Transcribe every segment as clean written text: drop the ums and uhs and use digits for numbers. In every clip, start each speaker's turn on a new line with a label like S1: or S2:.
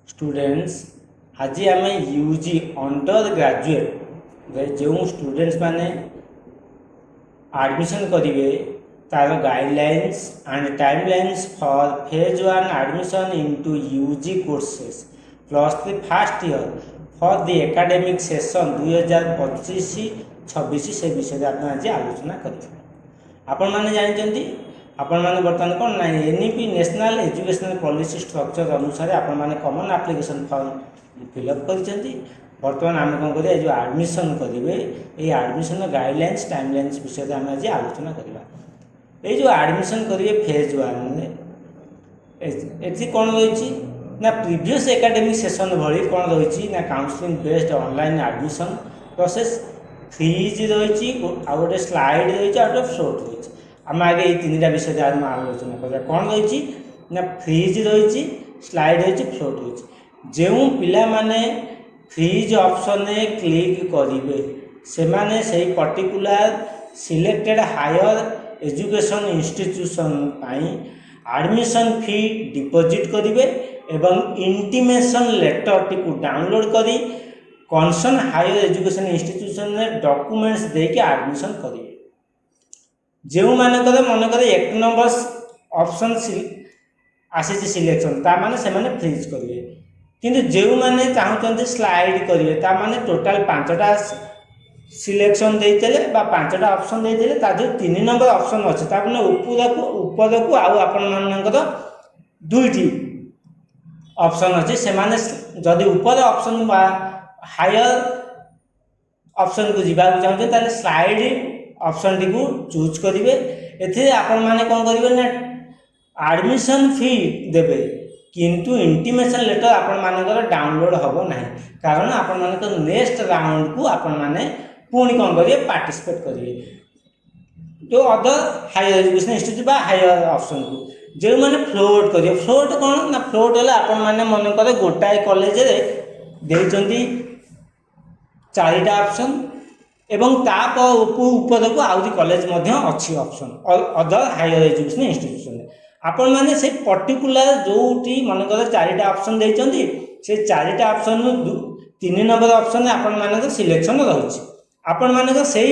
S1: Students आज आम UG undergraduate जो स्टूडेंट्स माने एडमिशन करेंगे तार guidelines and timelines for phase 1 admission into UG courses +3 first year for the academic session 2025-26 से विषय आप आज आलोचना करेंगे। आपण मैंने जानते आपण मैंने बर्तमान कौन ना NEP national educational policy structure अनुसार आपण मैंने कॉमन एप्लिकेशन फॉर्म फिलअप कर बर्तमान आम कौन करिया जो एडमिशन करेंगे ये एडमिशन गाइडलाइंस टाइमलाइंस विषय आम आज आलोचना करवा। ये जो एडमिशन करेंगे फेज 1 एथि कौन रही ना प्रीवियस एकेडमिक सेशन भली कौन रही ना counselling based online admission process freeze रही आ गए स्लाइड रही आ गए फ्लोट रही। आम आगे ये तीन टा विषय आम आलोचना करा कौन रही ना फ्रीज रही स्लाइड रही फ्लोट रही। जो पिला माने फ्रीज ऑप्शन क्लिक करेंगे से माने से particular selected higher education institution admission fee deposit करेंगे एवं इंटीमेशन लेटर टी डाउनलोड करी कंसर्न हायर एजुकेशन इंस्टीट्यूशन में डॉक्यूमेंट्स देके एडमिशन करेंगे। जो मानकर मनकर 1 नंबर ऑप्शन आसी सिलेक्शन ताने से फ्रीज करेंगे किंतु जो मैंने चाहते स्लाइड करेंगे ताने टोटाल 5टा सिलेक्शन देते 5टा ऑप्शन देते 3 नंबर ऑप्शन अच्छे ताने ऊपर को आपर 2टी ऑप्शन अच्छे से जदि ऊपर ऑप्शन हायर ऑप्शन को जावाक चाहते स्लाइड ऑप्शन टी को चूज करेंगे। एथे आपण माने कौन करेंगे ना एडमिशन फी देवे किंतु इंटीमेशन लेटर आपण मानकर डाउनलोड हम ना कारण आपण मानकर नेक्स्ट राउंड को आपण माने पुणी कौन करेंगे पार्टिसिपेट करेंगे जो other higher education institute higher option को जो मैंने फ्लोट करेंगे। फ्लोट कौन ना फ्लोट है आपण माने मनकर गोटाए कॉलेज देइचंती 4टा ऑप्शन एवं ऊपर को आउरी कॉलेज अच्छी option other higher education institution आपण माने से पर्टिकुलर जोटी मनकर 4टा ऑप्शन देइचंती से 4टा ऑप्शन 3 नंबर ऑप्शन आपण मानकर सिलेक्शन रही आपण मानकर से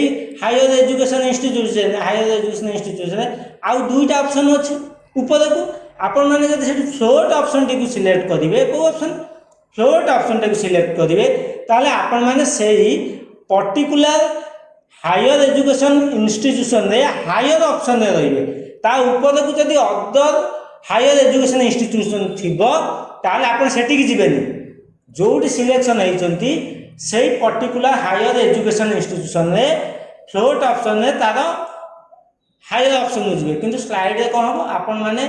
S1: हायर एजुकेशन इंस्टीट्यूशन आउ 2टा ऑप्शन अच्छे ऊपर को आपण माने जब फ्लोट ऑप्शन टी सिलेक्ट करेंगे को option float option T select करेंगे ताले आपण माने से पर्टिकुलर हायर एजुकेशन इंस्टीट्यूशन रे हायर ऑप्शन रे ता ऊपर को जदि अदर हायर एजुकेशन इंस्टीट्यूशन थिबो ताले आपण सेठी की जिबेनी जोटी सिलेक्शन होइचंती से पर्टिकुलर हायर एजुकेशन इंस्टीट्यूशन रे फ्लोट ऑप्शन रे तार हायर ऑप्शन में जिबे किंतु स्लाइड रे कोन हो आपण माने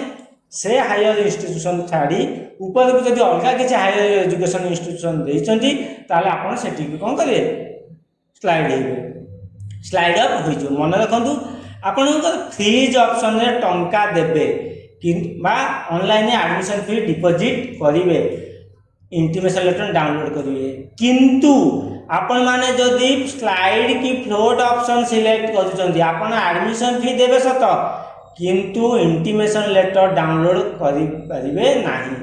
S1: से हायर इंस्टीट्यूशन छाड़ी ऊपर को जदि अलग किसी हायर एजुकेशन इंस्टीट्यूशन देइचंती ताले आपण सेठी की कोन करिवे स्लाइड अप हो मन रखु आपण फ्रीज ऑप्शन रे टंका देबे कि ऑनलाइन एडमिशन फी डिपॉजिट करेंगे इंटीमेशन लेटर डाउनलोड करेंगे किंतु आपण माने जदि स्लाइड की फ्लोट ऑप्शन सिलेक्ट कर एडमिशन फी देवे सत किंतु इंटीमेशन लेटर डाउनलोड करेंगे नहीं।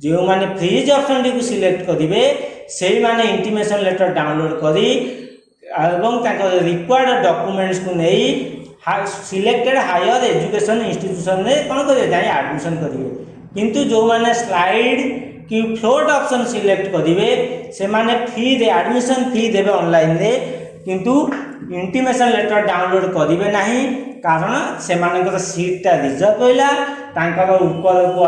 S1: जो माने फ्रीज ऑप्शन टी सिलेक्ट करेंगे से माने इंटीमेशन लेटर डाउनलोड करी एवं रिक्वायर्ड डॉक्यूमेंट्स को नहीं सिलेक्टेड हायर एजुकेशन इंस्टीट्यूशन में कौन करेंगे जाए एडमिशन करेंगे किंतु जो माने स्लाइड कि फ्लोट ऑप्शन सिलेक्ट करेंगे से माने फी दे एडमिशन फी देवे ऑनलाइन रे किंतु इंटीमेशन लेटर डाउनलोड करेंगे नहीं कारण से मानकर सीटा रिजर्व होइला तांकर ऊपर को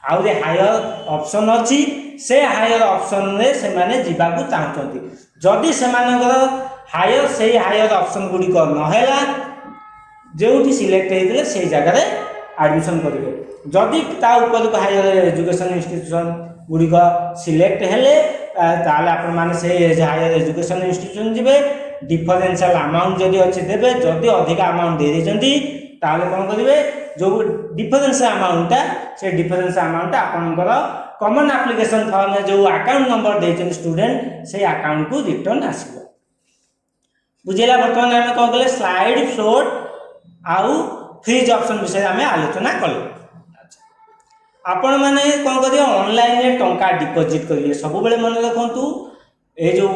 S1: आउरे हायर ऑप्शन अच्छी से हायर ऑप्शन रे से माने जीवाकू चाहते जदि से हायर से हायर ऑप्शन गुड़िक नहेला जो सिलेक्ट होते से जगह एडमिशन करेंगे जदि ता ऊपर को हायर एजुकेशन इंस्टीट्यूशन गुड़िक सिलेक्ट हेले ताले आपण माने से हायर एजुकेशन इंस्टीट्यूशन जिबे डिफरेंशियल अमाउंट जदि अच्छे देबे जदि अधिक अमाउंट दे देचंती ताले कोन करिवे जो डिफरेंशियल अमाउंटटा से डिफरेंशियल अमाउंट आपनकर कॉमन एप्लिकेशन फॉर्म में जो अकाउंट नंबर देचन स्टूडेंट से अकाउंट को रिटर्न आसीबो बुझेला। वर्तमान आम कौन कले स्लाइड फ्लोट आउ फ्रीज ऑप्शन विषय आम आलोचना कले। आपण मैंने कौन करिए ऑनलाइन टंका डिपोजिट करिए सब बेले मन रखु ये जो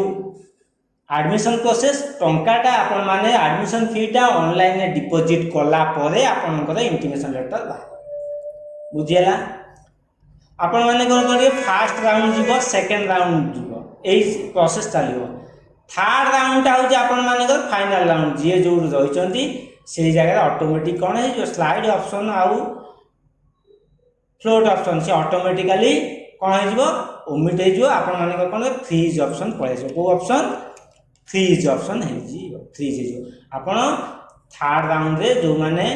S1: एडमिशन प्रोसेस टंकाटा आपण माने एडमिशन फीटा ऑनलाइन डिपोजिट कला परे आपनकर इंटीमेशन लेटर बाहर बुझीला आपण माने कौन करिए फास्ट राउंड जीव सेकेंड राउंड जीव यही प्रोसेस चलो थर्ड राउंडटा हूँ आपण मानकर फाइनल राउंड जी जो रही से जगह ऑटोमेटिक कौन है जो स्लाइड ऑप्शन आउ फ्लोट ऑप्शन से ऑटोमेटिकली कौन हो ओमिट हो आपण मान कौन फ्रीज ऑप्शन पलैस कौ ऑप्शन फ्रीज ऑप्शन फ्रीज आपण थर्ड राउंड रे जो माने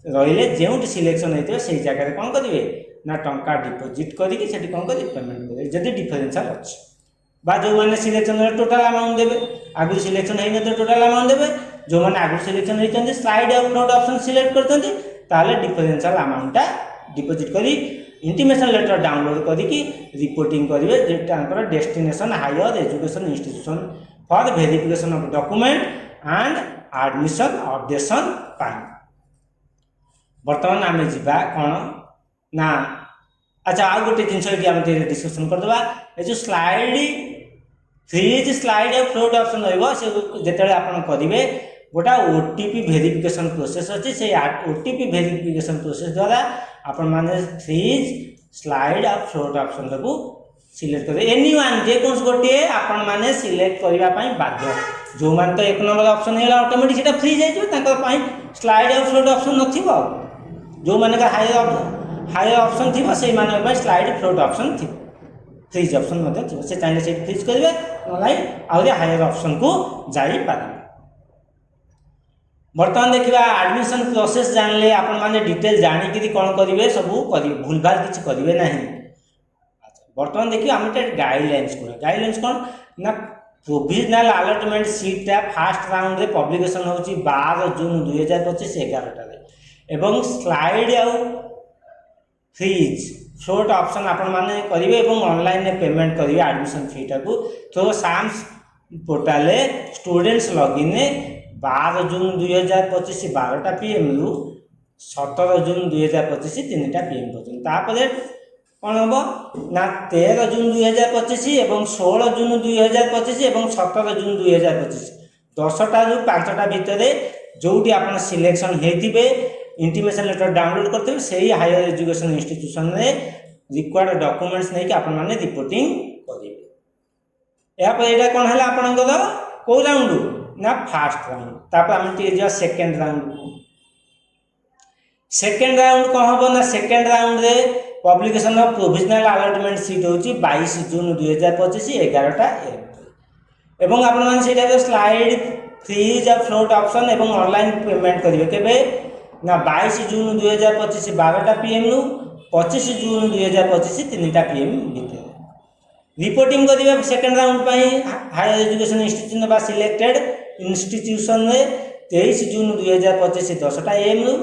S1: रहिले जो सिलेक्शन होते से जगह कौन करेंगे ना टंका डिपोजिट करके कौन करेंगे पेमेंट करेंगे जदि डिफरेंशियल अच्छी बा जो मैंने सिलेक्शन टोटाल अमाउंट देवे आगु सिलेक्शन होते टोटाल अमाउंट देवे जो मैंने आगु सिलेक्शन होती स्लाइड और फ्लोट ऑप्शन सिलेक्ट करते डिफरेंशियल अमाउंटा डिपोजिट करी इंटीमेशन लेटर डाउनलोड करके रिपोर्टिंग करेंगे destination higher education institution for verification of document and admission updation पाई बर्तमान आम जा कौन ना अच्छा आउ गोटे जिन आम डिस्कसन करदे ये जो स्लाइड फ्रीज स्लाइड और फ्लोट ऑप्शन रही आप करेंगे गोटा ओटीपी वेरिफिकेशन प्रोसेस अच्छी से ओटीपी वेरिफिकेशन प्रोसेस द्वारा आपण मैंने फ्रीज स्लाइड और फ्लोट ऑप्शन को सिलेक्ट करेंगे एनी वन जेकोस गोटे आपण मैंने सिलेक्ट करने बाध्य जो मैंने तो एक नंबर ऑप्शन है ऑटोमेटिक से फ्रीज है स्लाइड और फ्लोट ऑप्शन नथिबो जो मैंने हायर ऑप्शन थी से माने स्लाइड फ्लोट ऑप्शन थी फ्रीज ऑप्शन थी से चाहिए से फ्रीज करेंगे ना हायर ऑप्शन को जाई पारे बर्तमान देखा एडमिशन प्रोसेस जानले आपण माने डिटेल जानिक कौन करेंगे सब करेंगे भूल भाल किसी करेंगे ना बर्तमान देखिए आम गाइडलाइंस कौन ना प्रोविजनल अलॉटमेंट सीटा फास्ट राउंड रे पब्लिकेशन हो 12 जून 2025 11 एवं स्लाइड आउ फ्रीज फ्लोट ऑप्शन आपण माने करेंगे ऑनलाइन पेमेंट करेंगे एडमिशन फीटा को तो साम्स पोर्टाल स्टूडेंट्स लॉगिन 12 जून 2025 12टा PM रु 17 जून 2025 3टा PM पर्यटन कौन हम ना 13 जून 2025 एवं 16 जून 2025 एवं 17 जून 2025 10टा रु 5टा भितर जोटी आप सिलेक्शन होते इंटीमेशन लेटर डाउनलोड करते से हायर एजुकेशन इंस्टीट्यूशन रे रिक्वायर्ड डॉक्यूमेंट्स नहीं कि आपण माने रिपोर्टिंग करेंगे यहाँ कौन है आपंकर कौ राउंड ना फास्ट राउंड तापर आम जा सेकेंड राउंड कौन हम ना सेकेंड राउंड रे publication of provisional allotment seat हूँ 22 जून 2025 11टा एवं आपण से स्लाइड फ्रीज और फ्लोट ऑप्शन एवं ऑनलाइन पेमेंट करेंगे केबे ना 22 जून 2025 12टा PM रु 25 जून 2025 3टा PM भितर रिपोर्टिंग करेंगे second round higher education institution बा सिलेक्टेड इंस्टीट्यूशन रे 23 जून 2025 10टा AM रु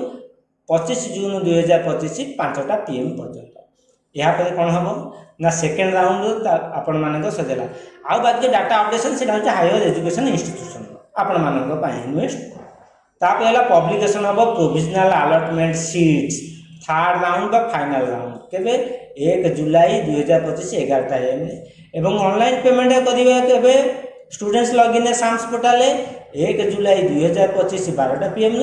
S1: 25 जून 2025 5टा PM पर्यंत यहाँ कौन हम ना सेकेंड राउंड आपण मान सजेला आउ बाकी डाटा अपडेशन से हायर एजुकेशन इंस्टीट्यूशन आपण मान इन्वेस्ट तापर पब्लिकेशन हम provisional allotment seats third round final round केबे 1 जुलाई 2025 11टा AM एवं ऑनलाइन पेमेंट करेंगे स्टूडेंट्स लॉगिन साम्स पोर्टाल 1 जुलाई 2025 12टा PM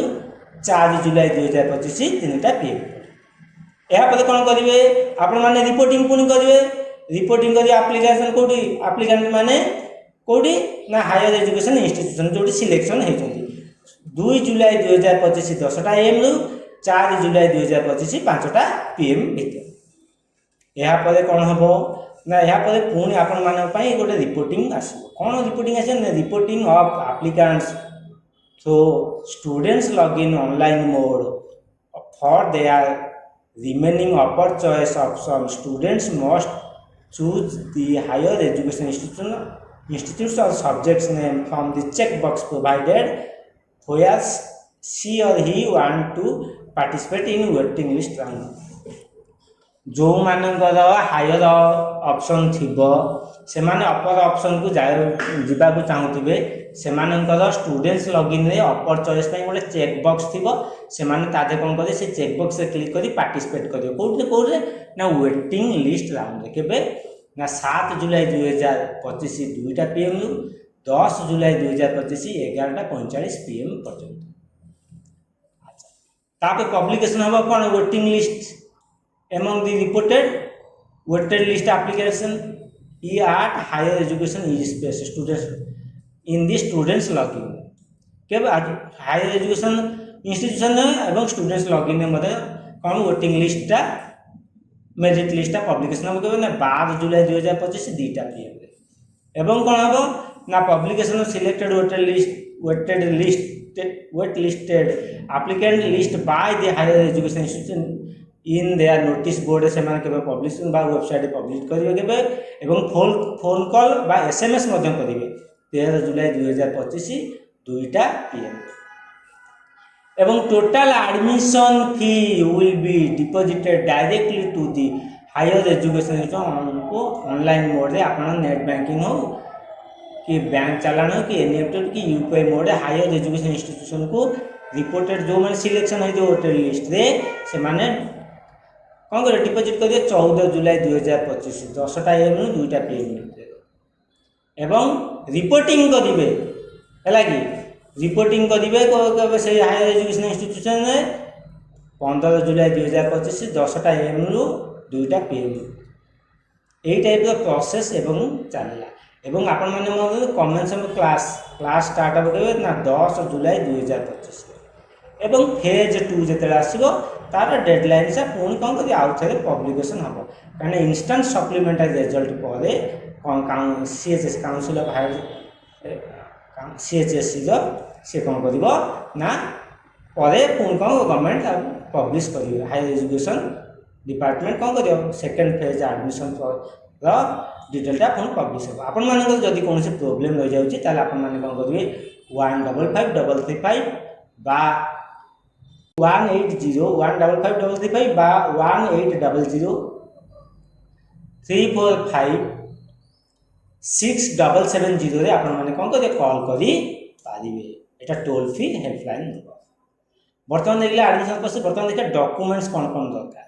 S1: 4 जुलाई 2025 3टा PM यापर कौन करेंगे आपण मैंने रिपोर्टिंग पुणी करेंगे रिपोर्टिंग कर आप्लिकेसन कौटी आप्लिकेंट मैंने कौटी ना हायर एजुकेशन इंस्टीट्यूशन जो सिलेक्शन होती 2 जुलाई 2025 10टा AM रु 4 जुलाई 2025 5टा PM भितर यापर कौन हम ना यापर पुणी आपण मानी गोटे रिपोर्टिंग आसो कौन रिपोर्टिंग आस reporting of applicants so students login online mode for their remaining upper choice option students must choose the higher education institutes or subjects name from the checkbox provided where she or he want to participate in waiting list round जो मानकर higher option थी से माने अपर option को जावाक चाहूबे सेमानंकर students login रे अपर choice पे गोटे check box थिबो से माने तादे कोन करे से चेक बॉक्स से क्लिक करी पार्टिसिपेट करियो कोठे ना वेटिंग लिस्ट राउंड रे केबे ना 7 जुलाई 2025 2टा पीएम रु 10 जुलाई 2025 11:45 पीएम पर्यंत। अच्छा तापे पब्लिकेशन हबो कोन waiting list among the reported weighted list application at higher education space students in the students login के हायर एजुकेशन इंस्टीट्यूशन एवं स्टूडेंट्स लॉगिन में मध्य कौन waiting list merit list publication हम कहबे ना 12 जुलाई 2025 2टा पीएम एवं कौन हम ना publication selected wait listed applicant list by the higher education institution in their notice board से माने केबे पब्लिशिंग बा वेबसाइट पब्लिश करिवे केबे एवं फोन कॉल बा एसएमएस मध्यम करिवे 13 जुलाई 2025 2टा पीएम एवं total admission fee will be deposited directly to the higher education institution को ऑनलाइन मोड रे आपण नेट बैंकिंग हो कि बैंक चालान हो कि एनईएफटी कि यूपीआई मोड रे हायर एजुकेशन इंस्टीट्यूशन को रिपोर्टेड जो माने सिलेक्शन है वोटर लिस्ट रे से माने कौन कर डिपॉजिट करिए 14 जुलाई 2025 10टा एम 2टा पीएम एवं रिपोर्टिंग करिवे हैला कि रिपोर्टिंग करिवे से हायर एजुकेशन इंस्टीट्यूशन रे 15 जुलाई 2025 10टा एम 2टा पीएम एई टाइप रो प्रोसेस एवं चलला एवं आपण माने कमेंस क्लास स्टार्ट हो केबे ना 10 जुलाई 2025 एवं फेज 2 जेते आसीबो तार डेडलाइन से पुणी कौन कर आउ थे पब्लिकेशन हम कहीं इंस्टांट सप्लीमेंटारी रिजल्ट पर सीएचएस काउंसिल ऑफ हायर सीएचएससी सी कौन कर ना पुणी कौन गवर्नमेंट पब्लिश कर हायर एजुकेशन डिपार्टमेंट कौन कर सेकेंड फेज एडमिशन डिटेलटा पुणी पब्लिश हो आपण मान जदि कौन प्रोब्लेम रही जाऊँगी आपण मैंने कौन करेंगे 155335 बा 180155335 बा 18003456770 रे आपण माने कौन करिए कॉल करी पारिबे एटा टोल फ्री हेल्पलाइन नंबर। वर्तमान देखले एडमिशन प्रोसेस वर्तमान देखिए डॉक्यूमेंट्स कौन दरकार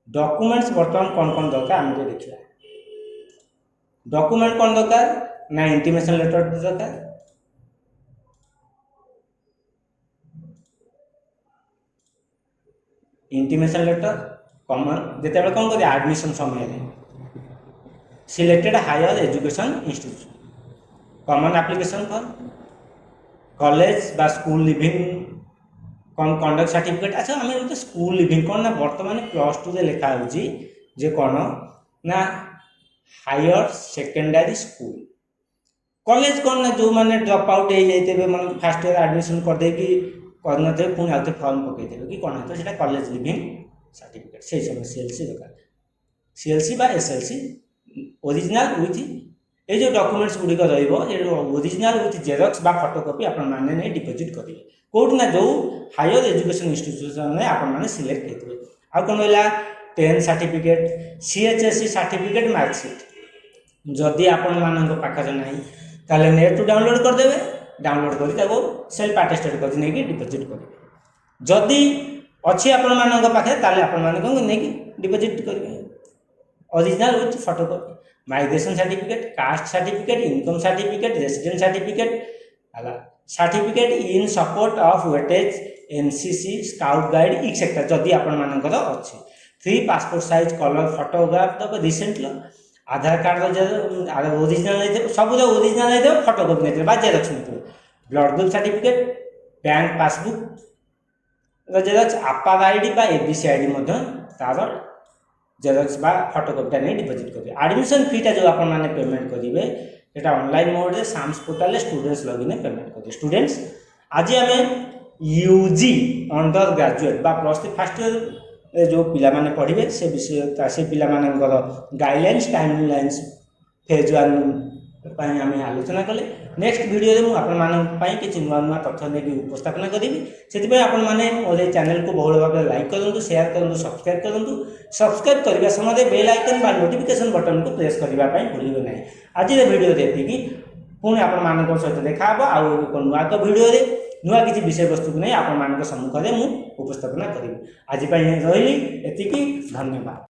S1: डॉक्यूमेंट्स वर्तमान कौन दरकार आम देखिए डॉक्यूमेंट कौन दरकार ना इंटीमेशन लेटर दरकार इंटीमेशन लेटर कॉमन जिते कौन कर एडमिशन समय selected higher education institution common application form college बा स्कूल लिविंग कौन कंडक्ट सर्टिफिकेट। अच्छा आम तो स्कूल लिविंग कौन ना बर्तमान +2 रे लिखा होची जे कौन ना हायर सेकेंडरी स्कूल कॉलेज कौन ना जो मैंने ड्रॉप आउट हो जाते मतलब फर्स्ट ईयर एडमिशन कर दे कि करना पुणी आउ फर्म पकईदेवे कि कौन तो सीटा कॉलेज लिविंग सर्टिफिकेट से समय सीएलसी दरकार सीएलसी बा एसएलसी ओरिजिनल विथ ये जो डॉक्यूमेंट्स गुड़िक ओरिजिनल विथ जेरक्स बा फोटोकॉपी आपण माने नहीं डिपोजिट करेंगे कौट ना जो हायर एजुकेशन इंस्टीट्यूशन में आपण माने सिलेक्ट होते आ कौन रहा 10 सर्टिफिकेट सीएचएससी सर्टिफिकेट मार्कशीट जदि आपण मान पाखे ना ताले नेट टू डाउनलोड करदेवे डाउनलोड कर सेल्फ अटेस्टेड कर डिपोजिट करेंगे जदि अच्छी आपण मान पाखे ताले आपण माने कौन नहीं डिपोजिट करेंगे original with photocopy migration certificate caste certificate income certificate resident certificate है सर्टिफिकेट इन support of weightage NCC scout guide etcetera जदि आपण मानकर अच्छी 3 पासपोर्ट साइज कलर फोटोग्राफ तब रिसेंटली आधार कार्ड ओरिजिनल सब ओरिजिनल फोटोकॉपी नहीं बा जेरक्स नहीं blood group certificate bank passbook Xerox APAAR ID बा एबीसी आईडी तार जेरक्स बा फोटोकॉपीटा नहीं डिपोजिट करेंगे एडमिशन फीटा जो आप पेमेंट करेंगे सेटा ऑनलाइन मोड रे SAMS portal students login payment करेंगे स्टूडेंट्स आज आम यूजी अंडर ग्रेजुएट बा +3 फर्स्ट ईयर जो पिला माने पढ़िबे से विषय से पिला मानकर गाइडलाइंस टाइमलाइंस फेज 1 पाई आम आलोचना कले नेक्स्ट वीडियो रे मु आपण मानन किसी नुआ नुआ तथ्य नहीं उपस्थापन करी से आपण मैंने मोर चैनल को बहुल भाव लाइक करूँ शेयर करूँ सब्सक्राइब करूँ सब्सक्राइब करने समय बेल आइकन बा नोटिफिकेशन बटन को प्रेस करने भूलिए ना आज वीडियो देखिए पुणी आपण सहित देखा आउ एक नुआ एक भिडियो नुआ किसी विषय वस्तु को नहीं आपण सम्मुख में उपस्थापना करी। आज रही एतिकी, धन्यवाद।